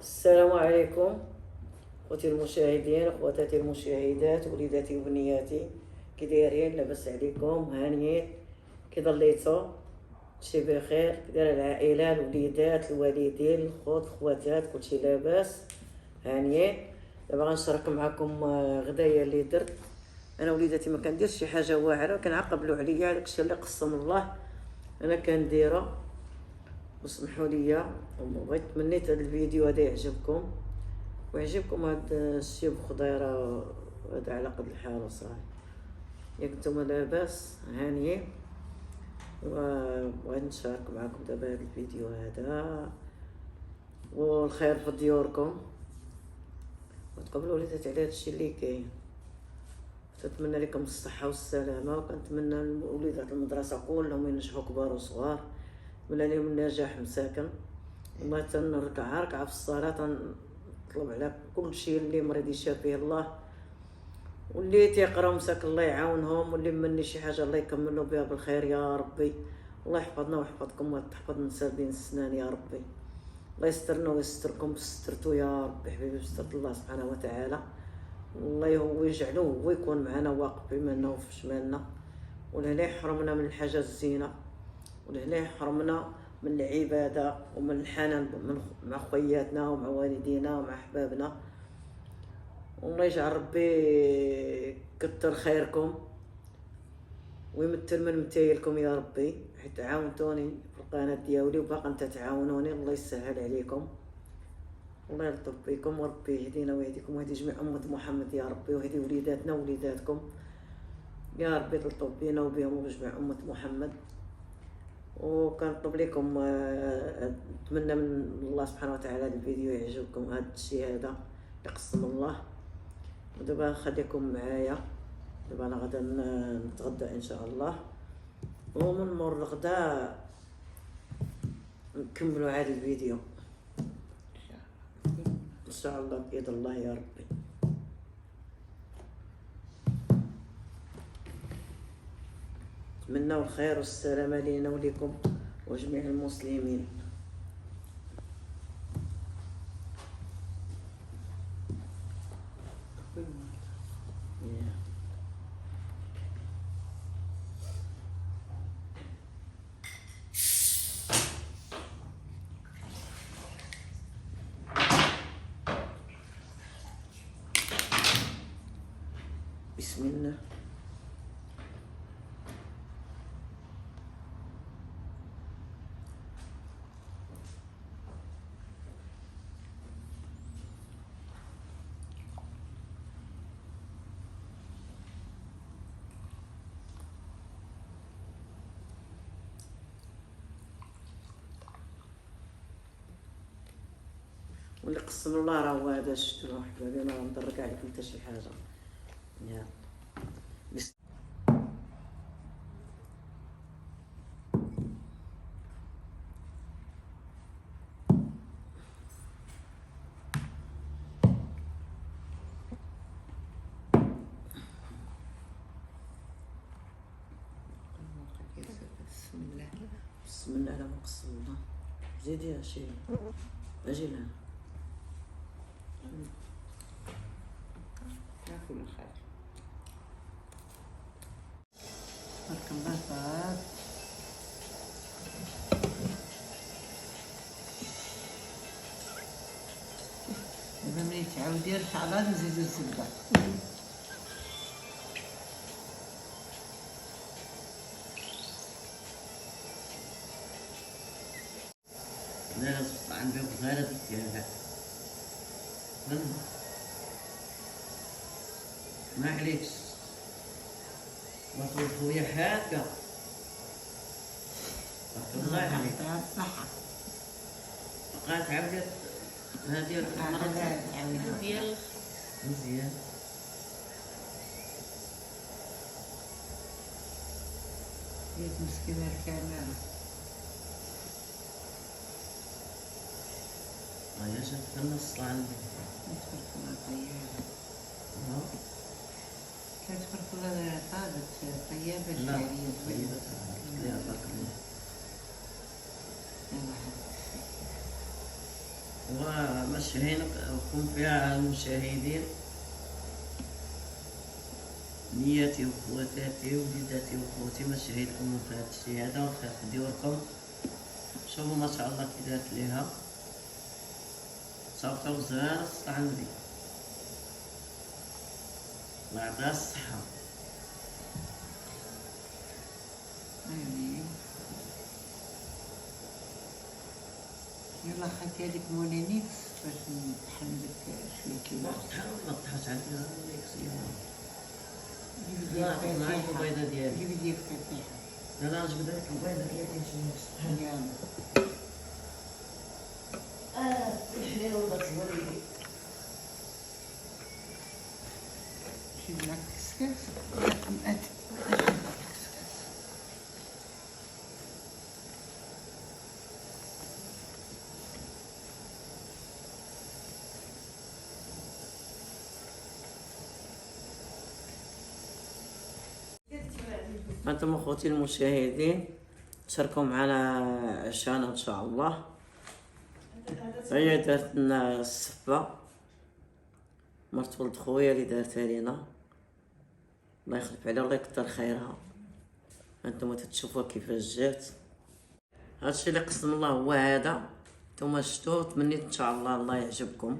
السلام عليكم خوتي المشاهدين اخواتاتي المشاهدات وليداتي وبنياتي، كي دايرين؟ لاباس عليكم؟ هانيين؟ كي ضليتو؟ كلشي بخير؟ كي دايره العائله، الوليدات، الوالدين، الخوت، الخواتات، كلشي لاباس؟ هانيين؟ دابا غنشارك معكم غدايا اللي درت انا وليداتي. ما كنديرش شي حاجه واعره، كنعقبلوا عليا على داكشي اللي قسم الله انا كنديره. وسمحوا لي، بغيت تمنيت هذا الفيديو هذا يعجبكم ويعجبكم هاد الشي بخضيره هذا على قد الحال وصاحي. ياك نتوما لاباس؟ هانيين؟ وبغيت نشارك معكم دابا هذا الفيديو هذا، والخير في ديوركم، وتقبلوا وليدات على هادشي اللي كاين. كنتمنى لكم الصحه والسلامه، وكنتمنى لوليدات المدرسه كلهم ينجحوا كبار وصغار، نتمنى لهم النجاح مساكن. والله تنركع ركعه في الصلاه تنطلب على كل شيء اللي مريض يشافيه الله، واللي تيقرا مساكن الله يعاونهم، واللي مني شي حاجه الله يكملوا بها بالخير يا ربي. الله يحفظنا ويحفظكم وتحفظ النساء بين السنان يا ربي. الله يسترنا ويستركم بسترتو يا ربي حبيبي، بسترت الله سبحانه وتعالى. الله هو يجعلو هو يكون معنا واقف بيمنا وفي شمالنا، ولا لا يحرمنا من الحاجه الزينه، ولا لا يحرمنا من العباده ومن الحنان مع خوياتنا ومع والدينا ومع احبابنا. والله يجعل ربي كتر خيركم ويمثل من متايلكم يا ربي، حيت عاونتوني في القناه ديالي وباقا انت تعاونوني. الله يسهل عليكم، الله يلطف بكم، وربي يهدينا ويهديكم ويهدي جميع أمة محمد يا ربي، ويهدي وليداتنا ووليداتكم يا ربي. تلطف بينا وبهم وبجميع أمة محمد. وكنطلب لكم نتمنى من الله سبحانه وتعالى هذا الفيديو يعجبكم، هذا الشيء هذا يقسم الله. ودابا خليكم معايا، دابا انا غدا نتغدى ان شاء الله، ومن مور الغداء نكملوا هذا الفيديو ان شاء الله بيد الله يا ربي. نتمنى الخير والسلامه لينا وليكم وجميع المسلمين. بسم الله. واللي قسم الله راه هو هذا، شفتو حبابي، ما غنضرك عليكم حتى شي حاجه. يا بسم الله على ما قسم الله. زيدي يا شي، اجي لها. ياكل الخير. بارك الله فيك. دابا ملي تعاودي الحالات نزيدو الزبده. لا عندك غير ديالها ما عليكش، وصل خويا حاكه الله عليك. الصحة. بقات عاودت هذه المرة ديال مزيان. ديال مسكينة الكاملة. يا شفت النص عندي تبارك الله طيابة. تبارك الله طابت طيابة لا شعرية طيبة يا بارك الله. ومشاهينكم فيها المشاهدين، نياتي وخواتاتي ووليداتي وخوتي مشاهدكم في هذا الشيء هذا والخير في ديوركم. شوفوا ما شاء الله كي دارت ليها صوتها وزهر الصلاة على النبي، الله يعطيها الصحة. امين. يلا خدي هذيك مولينيكس باش نحملك شويه كيما ما طحاش عندي جيبي لا، ديال معاك الفاتحه، البيضة ديالي. جيبي ديال الفاتحه. لا نجبد لك البيضة ديالي نشوف. يلا الحليل ولا تصوري جيب لك كسكس. أنتم أخوتي المشاهدين تشاركوا معنا عشانا إن شاء الله. هي دارت لنا السفة، مرت ولد خويا اللي دارتها لينا، الله يخلف عليها الله يكتر خيرها. أنتم تتشوفوا كيفاش جات. هادشي اللي قسم الله هو هذا، نتوما شفتوه، تمنيت إن شاء الله يعجبكم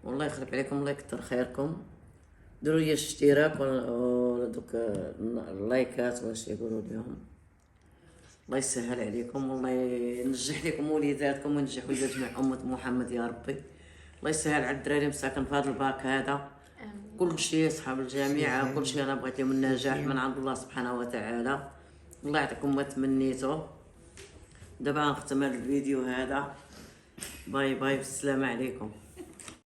والله يخلف عليكم الله يكتر خيركم. ديروا لي الاشتراك ولا دوك اللايكات واش يقولوا لهم. الله يسهل عليكم والله ينجح لكم وليداتكم وينجح وليدات جميع أمة محمد يا ربي. الله يسهل على الدراري مساكن في هذا الباك هذا. كل شيء أصحاب الجامعة كل شيء أنا بغيت لهم النجاح من عند الله سبحانه وتعالى. الله يعطيكم ما تمنيتوا. دابا نختم هذا الفيديو هذا. باي باي والسلام عليكم.